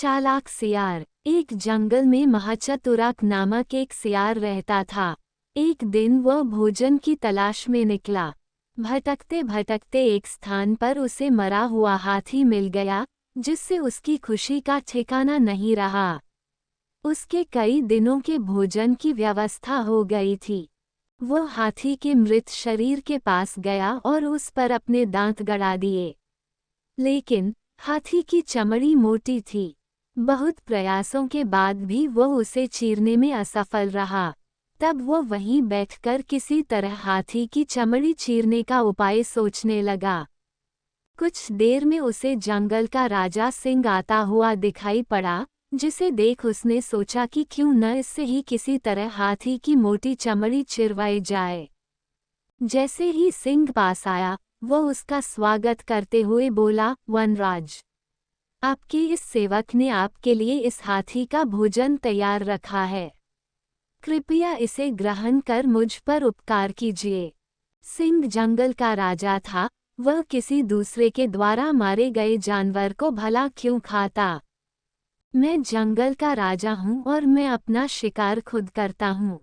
चालाक सियार। एक जंगल में महाचतुराक नामक एक सियार रहता था। एक दिन वह भोजन की तलाश में निकला। भटकते भटकते एक स्थान पर उसे मरा हुआ हाथी मिल गया, जिससे उसकी खुशी का ठिकाना नहीं रहा। उसके कई दिनों के भोजन की व्यवस्था हो गई थी। वह हाथी के मृत शरीर के पास गया और उस पर अपने दांत गड़ा दिए। लेकिन हाथी की चमड़ी मोटी थी। बहुत प्रयासों के बाद भी वह उसे चीरने में असफल रहा। तब वह वहीं बैठकर किसी तरह हाथी की चमड़ी चीरने का उपाय सोचने लगा। कुछ देर में उसे जंगल का राजा सिंह आता हुआ दिखाई पड़ा, जिसे देख उसने सोचा कि क्यों न इससे ही किसी तरह हाथी की मोटी चमड़ी चिरवाई जाए। जैसे ही सिंह पास आया, वह उसका स्वागत करते हुए बोला, वनराज, आपके इस सेवक ने आपके लिए इस हाथी का भोजन तैयार रखा है। कृपया इसे ग्रहण कर मुझ पर उपकार कीजिए। सिंह जंगल का राजा था, वह किसी दूसरे के द्वारा मारे गए जानवर को भला क्यों खाता। मैं जंगल का राजा हूँ और मैं अपना शिकार खुद करता हूँ।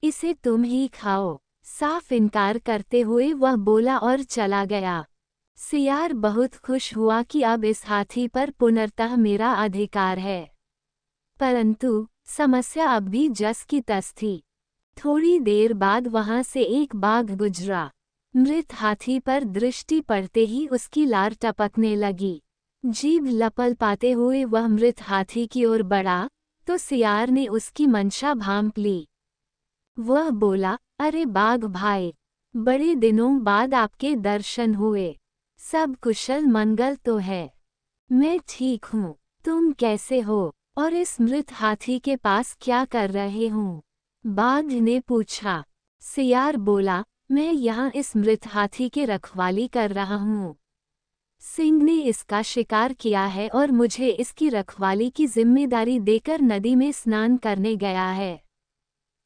इसे तुम ही खाओ। साफ इनकार करते हुए वह बोला और चला गया। सियार बहुत खुश हुआ कि अब इस हाथी पर पुनर्तः मेरा अधिकार है। परंतु समस्या अब भी जस की तस थी। थोड़ी देर बाद वहां से एक बाघ गुजरा। मृत हाथी पर दृष्टि पड़ते ही उसकी लार टपकने लगी। जीभ लपलपाते हुए वह मृत हाथी की ओर बढ़ा, तो सियार ने उसकी मंशा भांप ली। वह बोला, अरे बाघ भाई, बड़े दिनों बाद आपके दर्शन हुए। सब कुशल मंगल तो है? मैं ठीक हूँ। तुम कैसे हो और इस मृत हाथी के पास क्या कर रहे हो? बाघ ने पूछा। सियार बोला, मैं यहाँ इस मृत हाथी के रखवाली कर रहा हूँ। सिंह ने इसका शिकार किया है और मुझे इसकी रखवाली की जिम्मेदारी देकर नदी में स्नान करने गया है।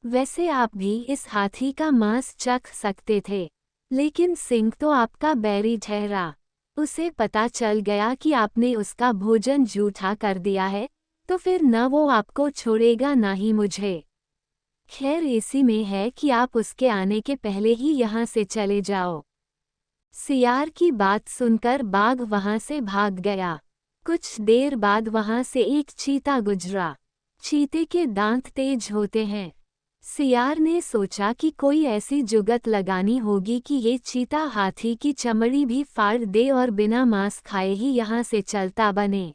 वैसे आप भी इस हाथी का मांस चख सकते थे, लेकिन सिंह तो आपका बैरी ठहरा। उसे पता चल गया कि आपने उसका भोजन जूठा कर दिया है, तो फिर न वो आपको छोड़ेगा न ही मुझे। खैर इसी में है कि आप उसके आने के पहले ही यहाँ से चले जाओ। सियार की बात सुनकर बाघ वहां से भाग गया। कुछ देर बाद वहां से एक चीता गुजरा। चीते के दांत तेज होते हैं। सियार ने सोचा कि कोई ऐसी जुगत लगानी होगी कि ये चीता हाथी की चमड़ी भी फाड़ दे और बिना मांस खाए ही यहाँ से चलता बने।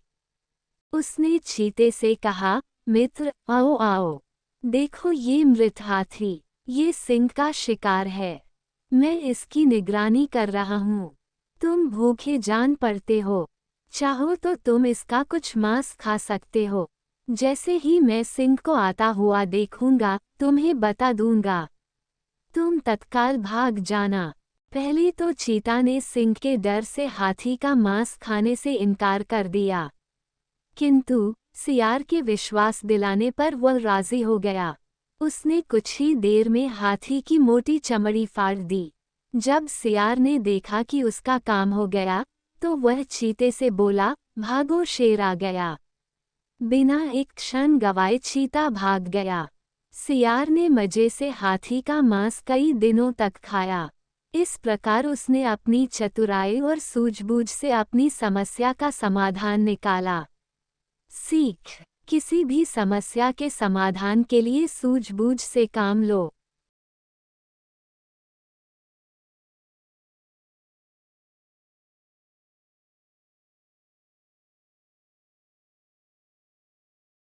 उसने चीते से कहा, मित्र, आओ आओ, देखो ये मृत हाथी, ये सिंह का शिकार है। मैं इसकी निगरानी कर रहा हूँ। तुम भूखे जान पड़ते हो, चाहो तो तुम इसका कुछ मांस खा सकते हो। जैसे ही मैं सिंह को आता हुआ देखूंगा, तुम्हें बता दूंगा। तुम तत्काल भाग जाना। पहले तो चीता ने सिंह के डर से हाथी का मांस खाने से इनकार कर दिया, किंतु सियार के विश्वास दिलाने पर वह राजी हो गया। उसने कुछ ही देर में हाथी की मोटी चमड़ी फाड़ दी। जब सियार ने देखा कि उसका काम हो गया, तो वह चीते से बोला, भागो, शेर आ गया। बिना एक क्षण गवाए चीता भाग गया। सियार ने मजे से हाथी का मांस कई दिनों तक खाया। इस प्रकार उसने अपनी चतुराई और सूझबूझ से अपनी समस्या का समाधान निकाला। सीख: किसी भी समस्या के समाधान के लिए सूझबूझ से काम लो।